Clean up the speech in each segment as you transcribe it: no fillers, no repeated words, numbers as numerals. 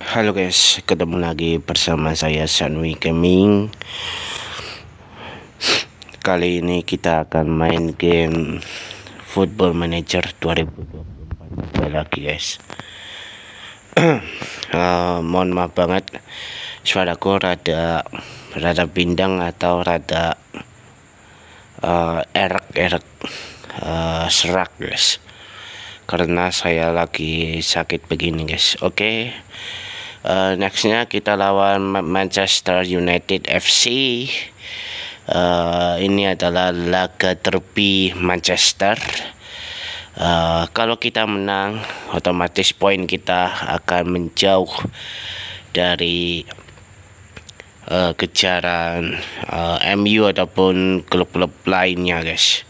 Halo guys, ketemu lagi bersama saya Sanwi Gaming. Kali ini kita akan main game Football Manager 2024 lagi guys. Mohon maaf banget, suaraku rada bindang atau rada erak serak guys, karena saya lagi sakit begini guys. Oke. Nextnya kita lawan Manchester United FC. Ini adalah laga derby Manchester. Kalau kita menang, otomatis poin kita akan menjauh dari kejaran MU ataupun klub-klub lainnya guys,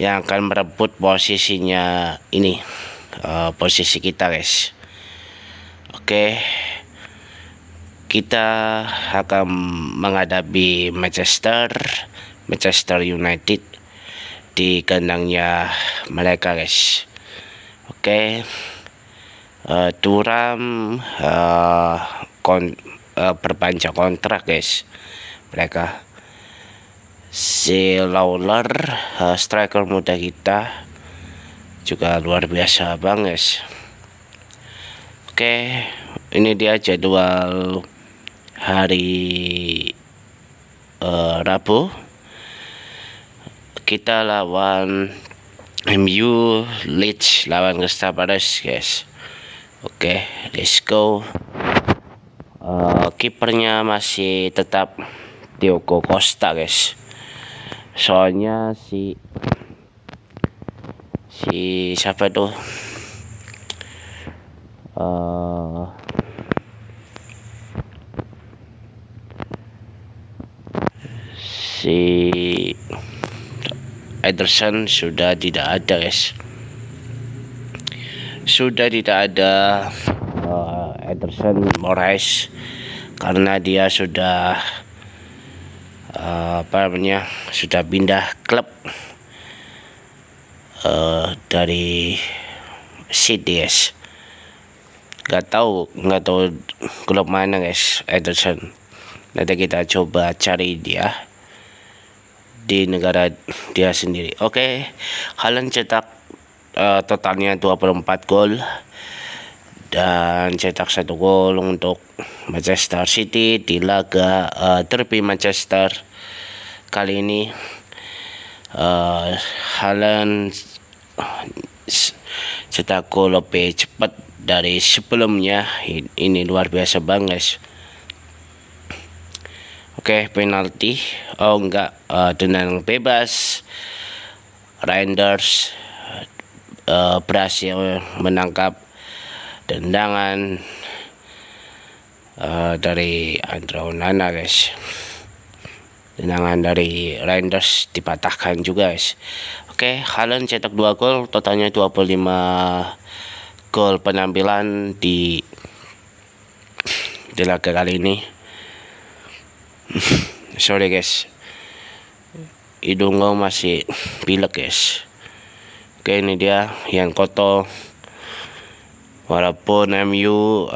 yang akan merebut posisinya ini, posisi kita guys. Oke, kita akan menghadapi Manchester United di kandangnya mereka guys. Oke, Thuram perpanjang kontrak guys mereka. Si Lawler, striker muda kita, juga luar biasa bang guys. Oke, ini dia jadwal hari Rabu. Kita lawan MU, Leeds lawan Crystal Palace guys. Oke, let's go. Kipernya masih tetap Diogo Costa guys. Soalnya si siapa tuh? Si Ederson sudah tidak ada guys. Sudah tidak ada Ederson Moraes, karena dia sudah sudah pindah klub dari City guys. Nggak tahu klub mana guys Ederson. Nanti kita coba cari dia di negara dia sendiri. Oke, Haaland cetak totalnya 24 gol dan cetak 1 gol untuk Manchester City di laga derby Manchester kali ini. Haaland cetak gol lebih cepat dari sebelumnya. Ini luar biasa banget guys. Oke, penalti. Oh enggak, tendangan bebas. Reinders berhasil menangkap tendangan dari Andre Onana guys. Tendangan dari Reinders dipatahkan juga guys. Oke, Haaland cetak 2 gol, totalnya 25 gol penampilan di laga kali ini. Sorry guys, hidung gue masih pilek guys. Oke, ini dia yang Koto. Walaupun MU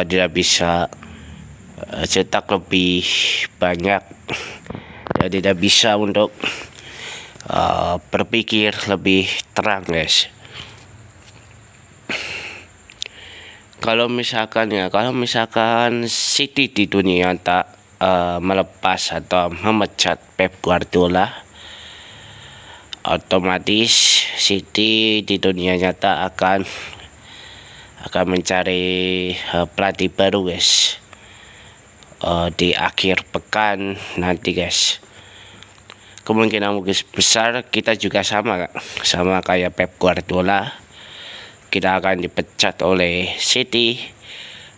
tidak bisa cetak lebih banyak, dia tidak bisa untuk berpikir lebih terang guys. Kalau misalkan City di dunia tak melepas atau memecat Pep Guardiola, otomatis City di dunia nyata akan mencari pelatih baru guys di akhir pekan nanti guys. Kemungkinan besar kita juga sama kayak Pep Guardiola. Kita akan dipecat oleh City,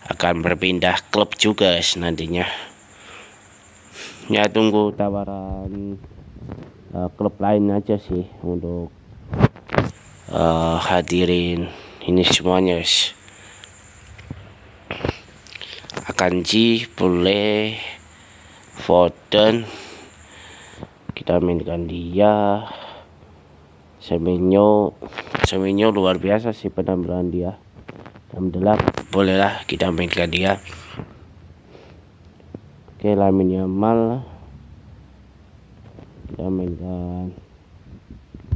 akan berpindah klub juga guys nantinya. Ya, tunggu tawaran klub lain aja sih untuk hadirin ini semuanya guys. Akanji, Pule, Foden, kita mainkan dia. Semenyo luar biasa sih penampilan dia. 68 bolehlah kita mainkan dia. Oke, Lamine Yamal, kita mainkan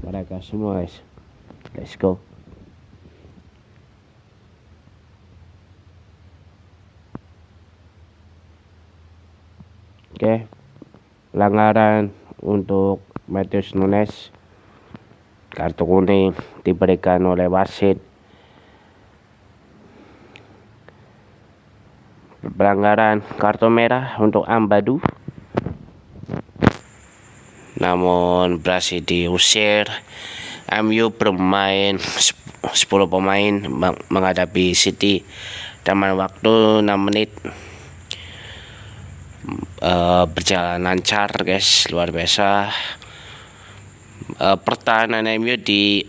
mereka semua guys. Let's go. Oke, pelanggaran untuk Matheus Nunes, kartu kuning diberikan oleh wasit. Pelanggaran kartu merah untuk Ampadu, namun berhasil diusir. MU bermain 10 pemain menghadapi City, taman waktu 6 menit. Berjalan lancar guys, luar biasa. Pertahanan MU di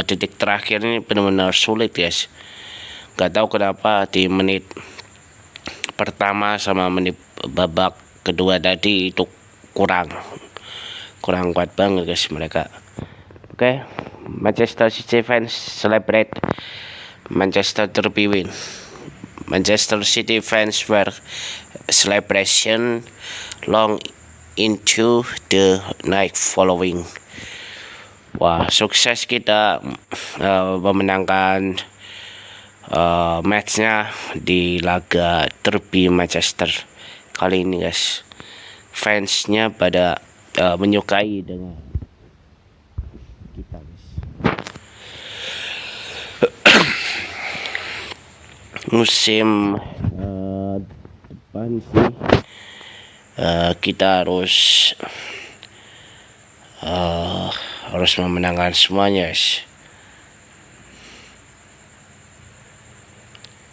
titik terakhir ini benar-benar sulit guys. Gak tahu kenapa di menit pertama sama menit babak kedua tadi itu kurang kuat banget guys mereka. Oke, Manchester City fans celebrate Manchester Derby win. Manchester City fans were celebration long into the night following. Wah, sukses kita memenangkan matchnya di laga Derby Manchester kali ini guys. Fansnya pada menyukai dengan kita guys. Musim depan sih kita harus memenangkan semuanya guys.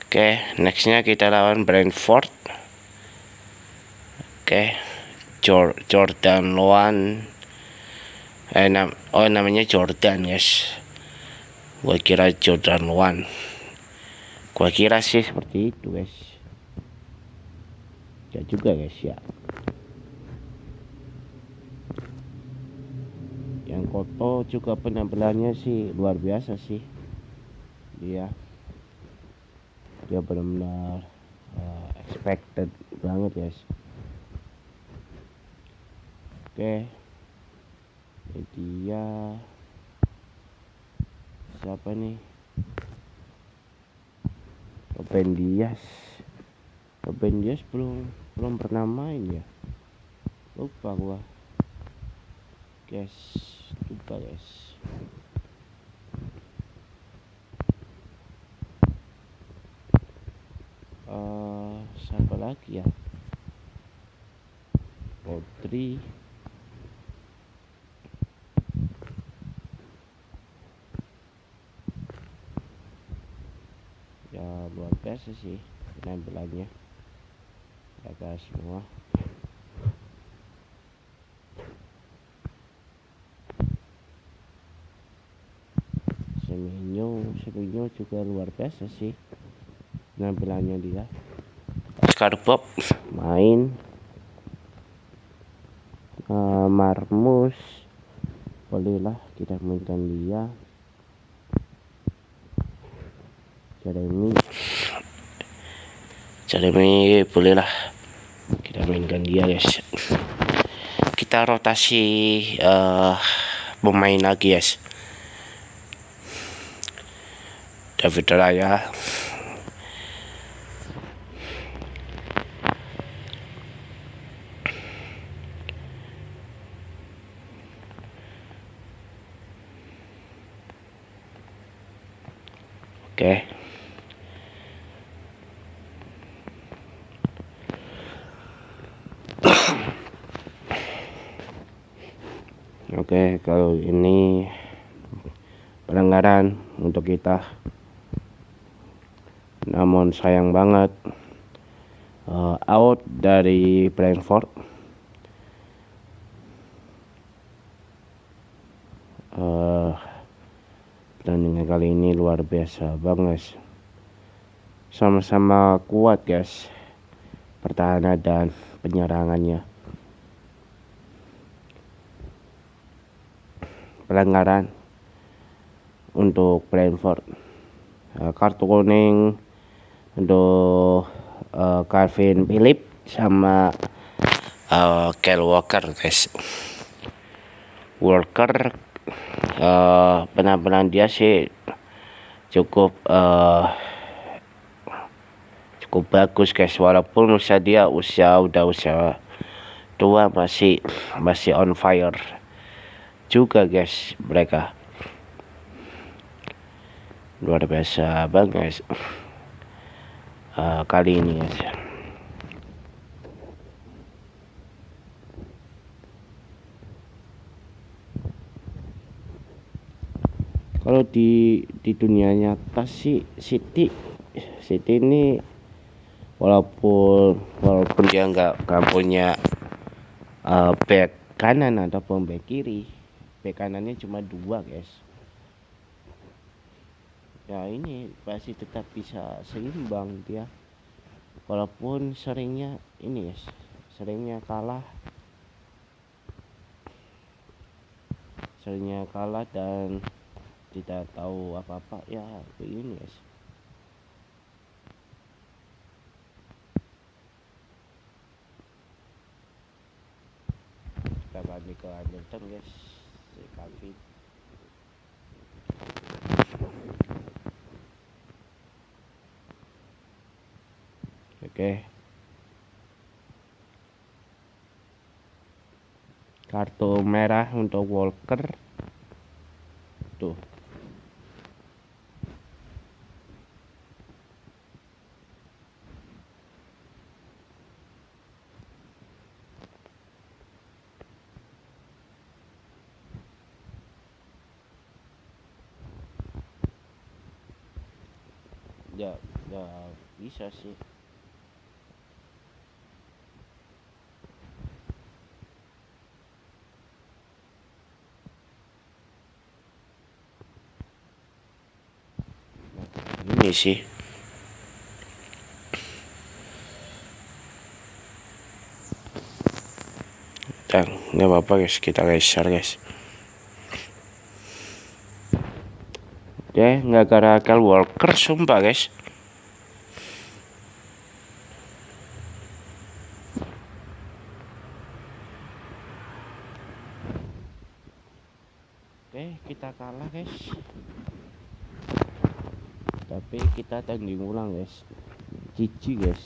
Oke, nextnya kita lawan Brentford. Oke, Jordan Loan, namanya Jordan guys. Gua kira Jordan Loan. Gua kira sih seperti itu guys. Ya juga guys ya. Yang Koto juga penampilannya sih luar biasa sih. Dia benar-benar expected banget guys. Oke, dia siapa nih? Ruben Dias belum pernah main ya, lupa gua guys, siapa lagi ya? Rodri, ya luar biasa sih penampilannya mereka semua. Semenyo juga luar biasa sih penampilannya dia. Oscar Bob main, Marmus bolehlah kita mainkan dia. Jeremy bolehlah kita mainkan dia guys. Kita rotasi pemain lagi guys. David Raya, oke. Oke, kalau ini pelanggaran untuk kita, namun sayang banget out dari Brentford. Pertandingan kali ini luar biasa banget, sama-sama kuat guys pertahanan dan penyerangannya. Pelanggaran untuk Brentford Kartu kuning untuk Calvin Phillips sama Kyle Walker guys. Walker penampilan dia sih cukup bagus guys, walaupun dia udah usia tua, masih on fire juga guys. Mereka luar biasa banget guys kali ini guys. Kalau di dunia nyata sih City ini walaupun dia nggak punya back kanan ataupun back kiri, back kanannya cuma 2 guys. Ya ini pasti tetap bisa seimbang dia, walaupun seringnya ini guys, seringnya kalah dan tidak tahu apa-apa ya begini guys. Kita balik ke Anderson guys, si Calvin. Oke. Kartu merah untuk Walker tuh. Ya bisa sih. Ini sih dan nggak apa-apa guys, kita geser guys. Oke, nggak gara Kyle Walker sumpah guys. Oke, kita kalah guys, tapi kita tanding ulang guys. GG guys.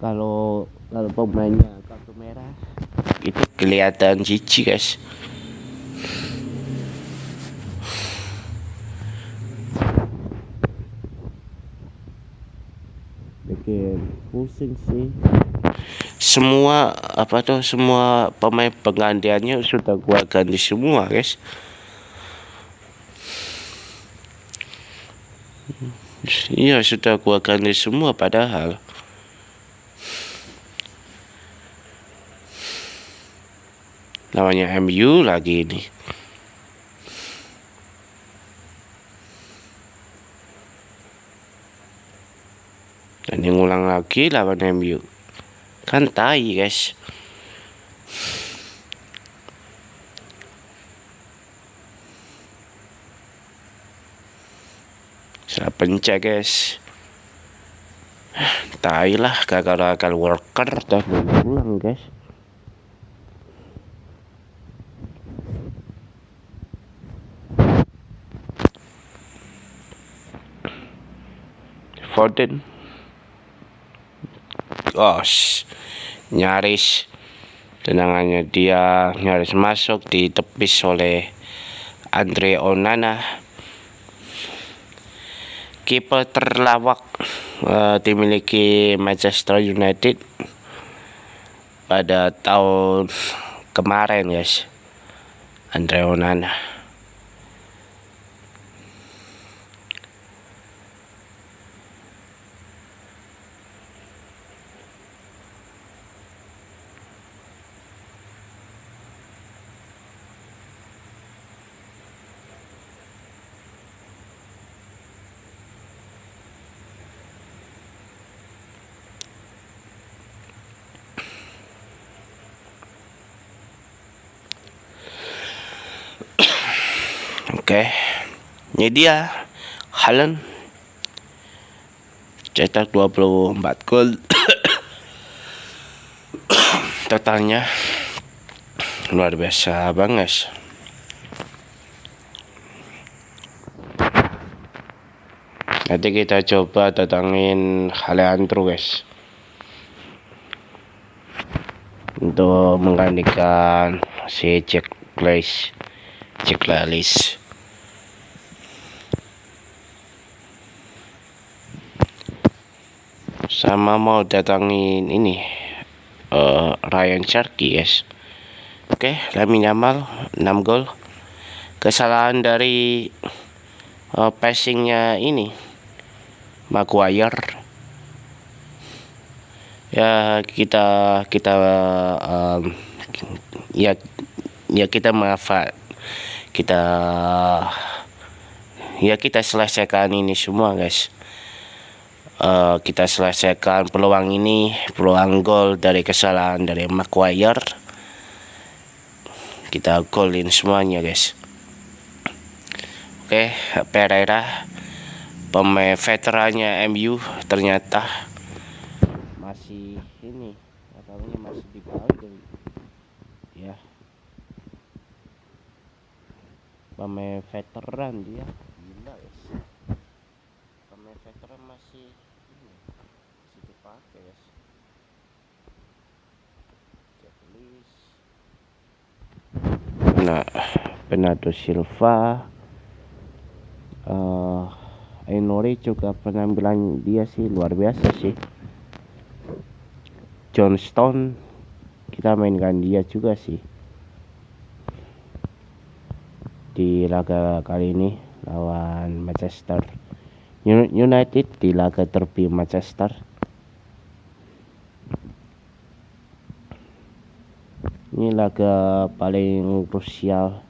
Kalau pemainnya kartu merah itu kelihatan GG guys. Bikin pusing sih. Semua pemain penggantiannya sudah gua ganti semua guys. Iya, sudah gua ganti semua padahal. Namanya MU lagi ini. Dan yang ulang lagi lawan MU. Kan tai guys. Saya pencet guys. Tai lah, gagal Walker dan ulang guys. Foden, nyaris tendangannya dia nyaris masuk, ditepis oleh Andre Onana, kiper terlawak dimiliki Manchester United pada tahun kemarin guys, Andre Onana. Oke, ini dia Haaland cetak 24 gol. Totalnya luar biasa banget. Nanti kita coba datangin Alejandro guys, untuk menggantikan si Jack Grealish. Sama mau datangin ini Ryan Cherky guys. Oke, Lamine Yamal 6 gol. Kesalahan dari passingnya ini Maguire. Ya kita kita maafkan, kita selesaikan ini semua guys. Kita selesaikan peluang gol dari kesalahan dari Maguire. Kita golin semuanya guys. Oke, Pereira, pemain veterannya MU, ternyata masih ini, katanya masih di bawah ya. Pemain veteran dia, gila guys. Pemain veteran masih dipakai guys. Nah, Bernardo Silva, Ainori juga penampilan dia sih luar biasa sih. John Stone kita mainkan dia juga sih di laga kali ini lawan Manchester United, di laga derby Manchester. Ini laga paling krusial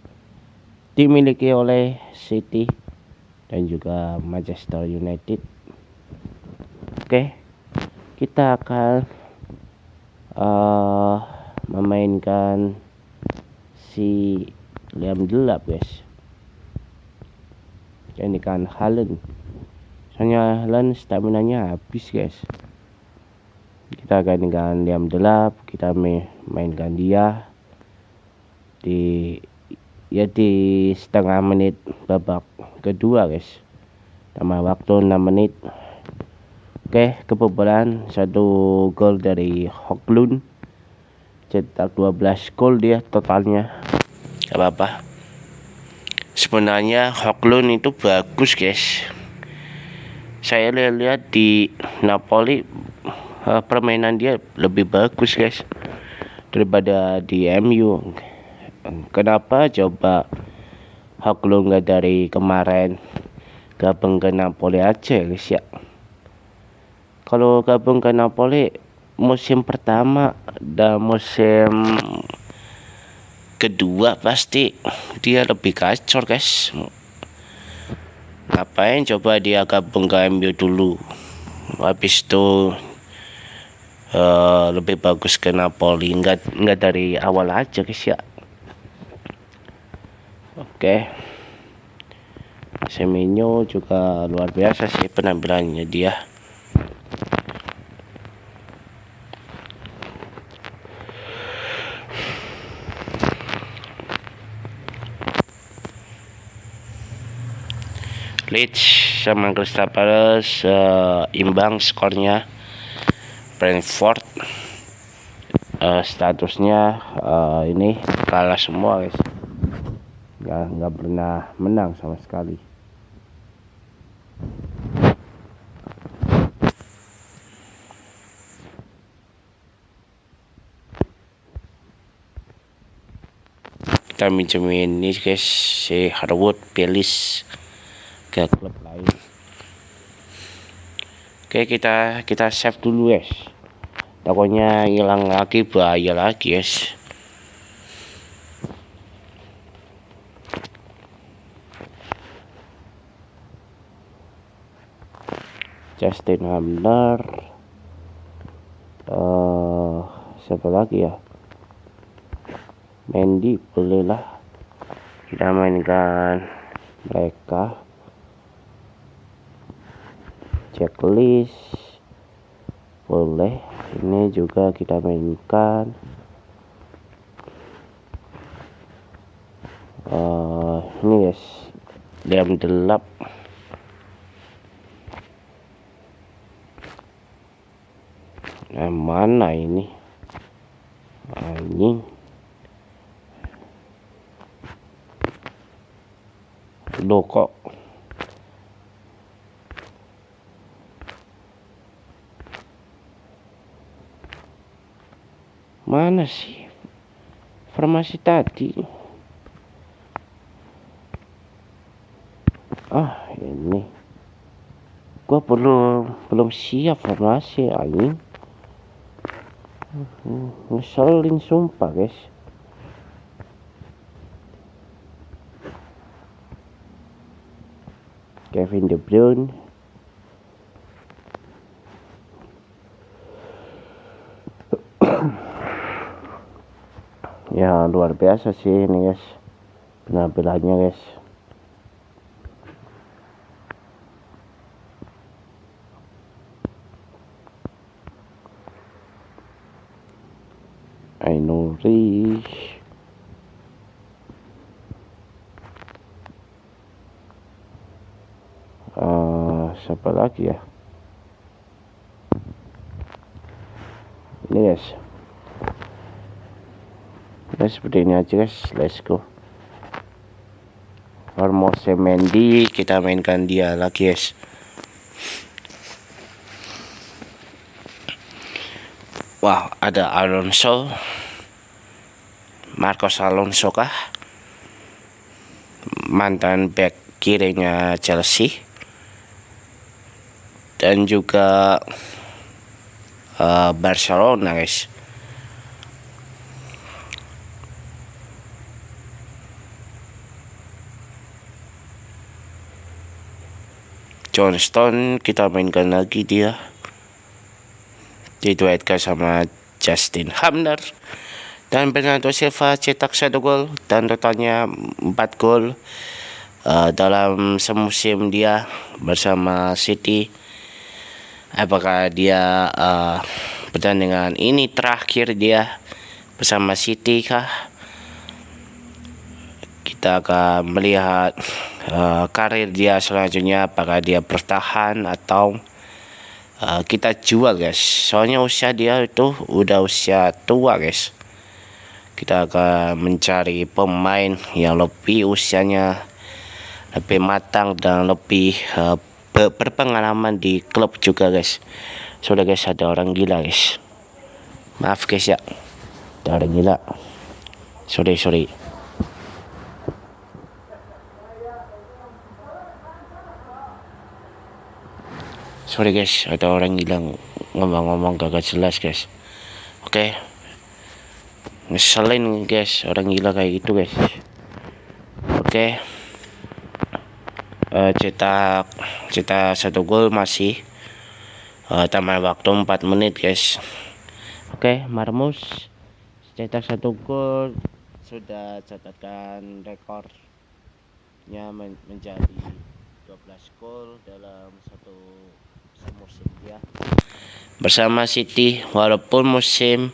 dimiliki oleh City dan juga Manchester United. Oke, kita akan memainkan si Liam Delap guys. Ini kan Haaland, soalnya Haaland stamina-nya habis guys. Kita gantikan Liam Delap, kita mainkan dia di setengah menit babak kedua guys, tambah waktu 6 menit. Oke, kebobolan 1 gol dari Højlund, cetak 12 gol dia totalnya. Gak apa-apa, sebenarnya Højlund itu bagus guys. Saya lihat di Napoli permainan dia lebih bagus guys daripada di MU. Kenapa coba Højlund gak dari kemarin gabung ke Napoli aja guys ya? Kalau gabung ke Napoli musim pertama dan musim kedua pasti dia lebih kacor guys. Ngapain coba dia gabung ke MU dulu, habis itu lebih bagus ke Napoli, nggak dari awal aja guys ya. Oke, Semenyo juga luar biasa sih penampilannya dia. Leeds sama Crystal Palace imbang skornya. Brentford statusnya ini kalah semua guys, nggak pernah menang sama sekali. Kita minjemin ini guys si Harwood Palace ke klub lain. Oke, kita save dulu guys, takutnya hilang lagi, bahaya lagi guys. Justin Hamner, siapa lagi ya, Mendy boleh lah kita mainkan mereka. Checklist boleh, ini juga kita mainkan. Ini guys, diam gelap. Nah, mana ini anjing? Loh, kok mana sih formasi tadi? Ini gua belum siap formasi anjing. Ngeselin sumpah guys. Kevin De Bruyne, ya luar biasa sih ini guys penampilannya guys. Ainuri, siapa lagi ya ini guys. Nah, seperti ini aja guys, let's go. Formose Mendy, kita mainkan dia lagi guys. Wow, ada Alonso, Marcos Alonso kah, mantan back kirinya Chelsea, dan juga Barcelona guys. John Stone kita mainkan lagi dia, diduetkan sama Justin Hamner. Dan Bernardo Silva cetak 1 gol dan totalnya 4 gol dalam semusim dia bersama City. Apakah dia pertandingan ini terakhir dia bersama City kah? Kita akan melihat karir dia selanjutnya, apakah dia bertahan atau kita jual guys. Soalnya usia dia itu udah usia tua guys. Kita akan mencari pemain yang lebih usianya lebih matang dan lebih berpengalaman di klub juga guys. Sudah guys, ada orang gila guys. Maaf guys ya, ada orang gila. Sorry. Sorry guys, ada orang gila ngomong-ngomong gak jelas guys. Oke. Ngeselin guys, orang gila kayak gitu guys. Oke. Cetak 1 gol masih tambah waktu 4 menit guys. Oke, Marmus cetak 1 gol, sudah catatkan rekornya menjadi 12 gol dalam satu musim dia bersama City. Walaupun musim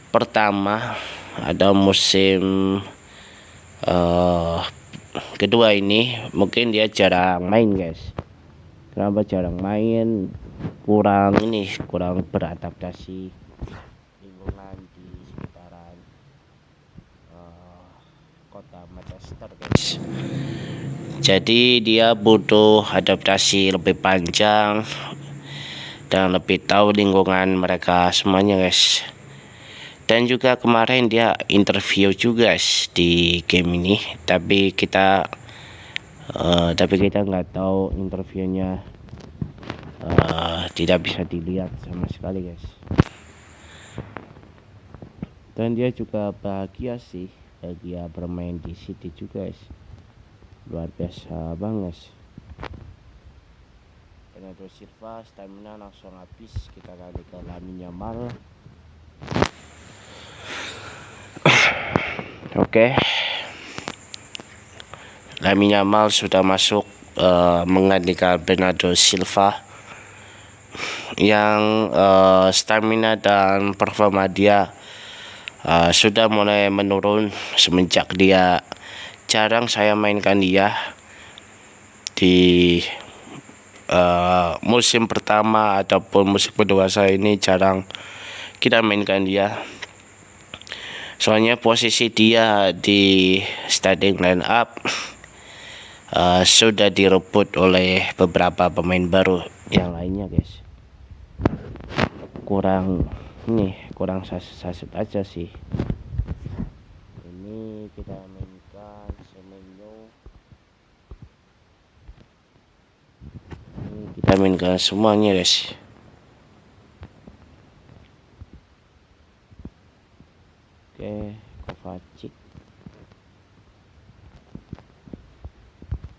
pertama ada musim kedua ini mungkin dia jarang main guys. Kenapa jarang main? Kurang beradaptasi lingkungan di sekitaran kota Manchester guys. Jadi dia butuh adaptasi lebih panjang dan lebih tahu lingkungan mereka semuanya guys. Dan juga kemarin dia interview juga guys di game ini, tapi kita nggak tahu interviewnya, tidak bisa dilihat sama sekali guys. Dan dia juga bahagia sih dia bermain di City juga guys, luar biasa banget. Bernardo Silva stamina langsung habis, kita kali ke Lamine Yamal. Oke. Lamine Yamal sudah masuk menggantikan Bernardo Silva yang stamina dan performa dia sudah mulai menurun semenjak dia jarang saya mainkan dia di musim pertama ataupun musim kedua. Saya ini jarang kita mainkan dia, soalnya posisi dia di starting line up sudah direbut oleh beberapa pemain baru yang lainnya, guys. Kurang saset aja sih. Ini kita mainkan Semenyo, ini kita mainkan semuanya, guys. Oke, Kovacic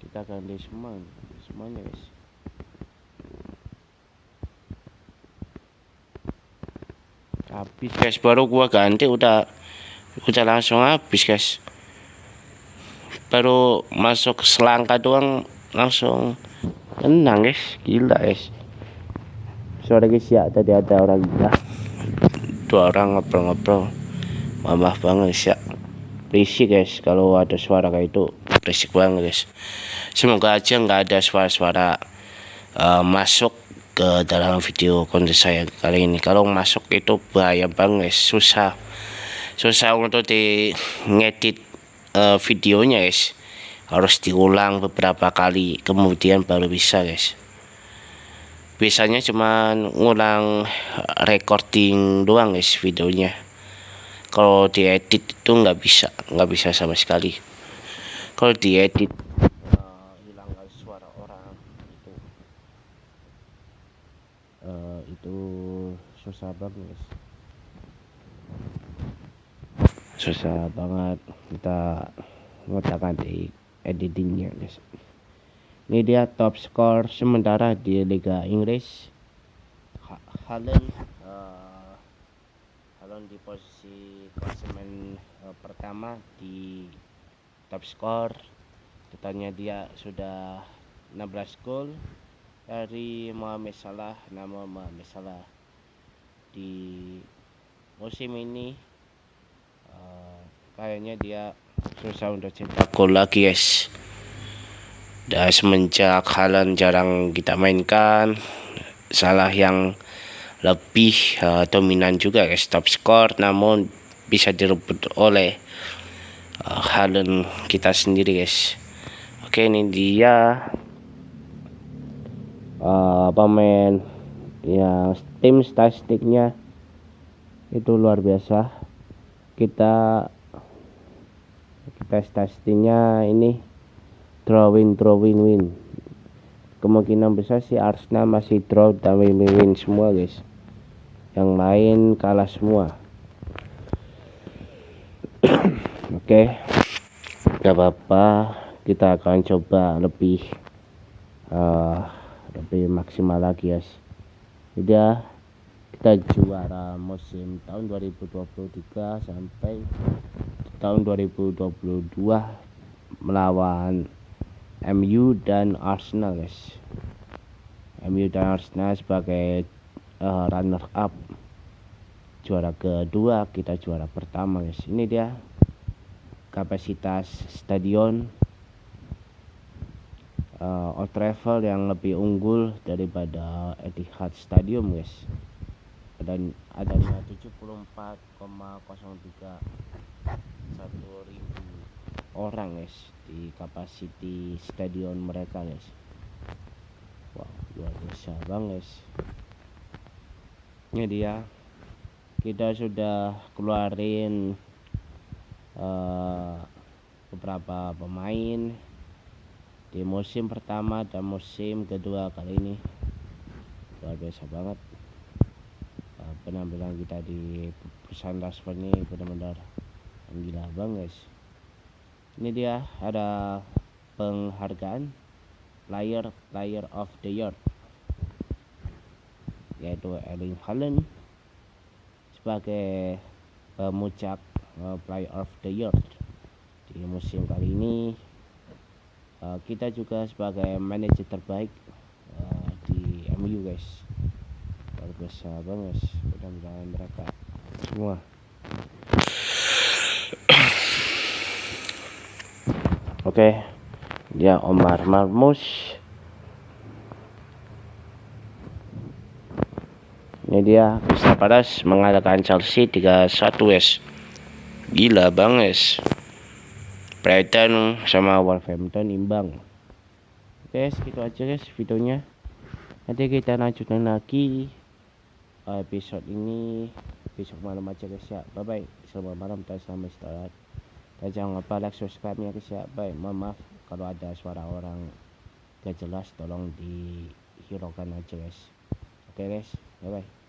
kita ganti semuanya, guys. Habis, guys, baru gua ganti udah langsung habis, guys. Baru masuk selangkah doang langsung menang, guys. Gila, guys. Sorry, guys, ya, tadi ada orang gila, 2 orang ngobrol-ngobrol, maaf banget ya, berisik, guys. Kalau ada suara kayak itu berisik banget, guys. Semoga aja nggak ada suara-suara masuk ke dalam video konten saya kali ini. Kalau masuk itu bahaya banget, guys. Susah untuk di ngedit videonya, guys. Harus diulang beberapa kali kemudian baru bisa, guys. Biasanya cuma ngulang recording doang, guys, videonya. Kalau diedit itu nggak bisa sama sekali. Kalau diedit hilangkan suara orang itu susah banget, guys. Susah banget kita ngotak di editingnya, guys. Ini dia top skor sementara di Liga Inggris. Haaland di posisi klasemen pertama di top skor. Totalnya dia sudah 16 gol dari Mohamed Salah. Nama Mohamed Salah di musim ini kayaknya dia susah untuk cetak gol lagi, guys. Dan semenjak Haaland jarang kita mainkan, Salah yang lebih dominan juga, guys, top skor, namun bisa direbut oleh Haaland kita sendiri, guys. Oke, ini dia pemain yang tim statistiknya itu luar biasa. Kita statistiknya ini draw win. Kemungkinan besar sih Arsenal masih draw dan win semua, guys. Yang lain kalah semua. Oke, gak apa-apa, kita akan coba lebih maksimal lagi, guys. Udah, kita juara musim tahun 2023 sampai tahun 2022 melawan MU dan Arsenal, guys. MU dan Arsenal sebagai runner up, juara kedua, kita juara pertama, guys. Ini dia kapasitas stadion Old Trafford yang lebih unggul daripada Etihad Stadium, guys. Dan adanya 74,03 orang, guys, di kapasiti stadion mereka, guys. Wow, luar biasa banget, guys. Ini dia, kita sudah keluarin beberapa pemain di musim pertama dan musim kedua kali ini. Luar biasa banget. Penampilan kita di perusahaan transfer ini benar-benar gila banget, guys. Ini dia, ada penghargaan player of the year, yaitu Erling Haaland sebagai pemuncak player of the year di musim kali ini. kita juga sebagai manajer terbaik di MU guys, luar biasa banget. Mudah-mudahan mereka semua oke. Dia Omar Marmus. Ini dia Crystal Palace mengalahkan Chelsea 3-1 guys. Gila banget. Brighton sama Wolverhampton imbang. Oke, segitu aja guys videonya. Nanti kita lanjutin lagi episode ini besok malam aja guys ya. Bye bye. Selamat malam dan selamat istirahat. Dan jangan lupa like, subscribe nya guys ya. Bye. Mohon maaf kalau ada suara orang gak jelas, tolong dihiraukan aja guys. Oke guys, bye bye.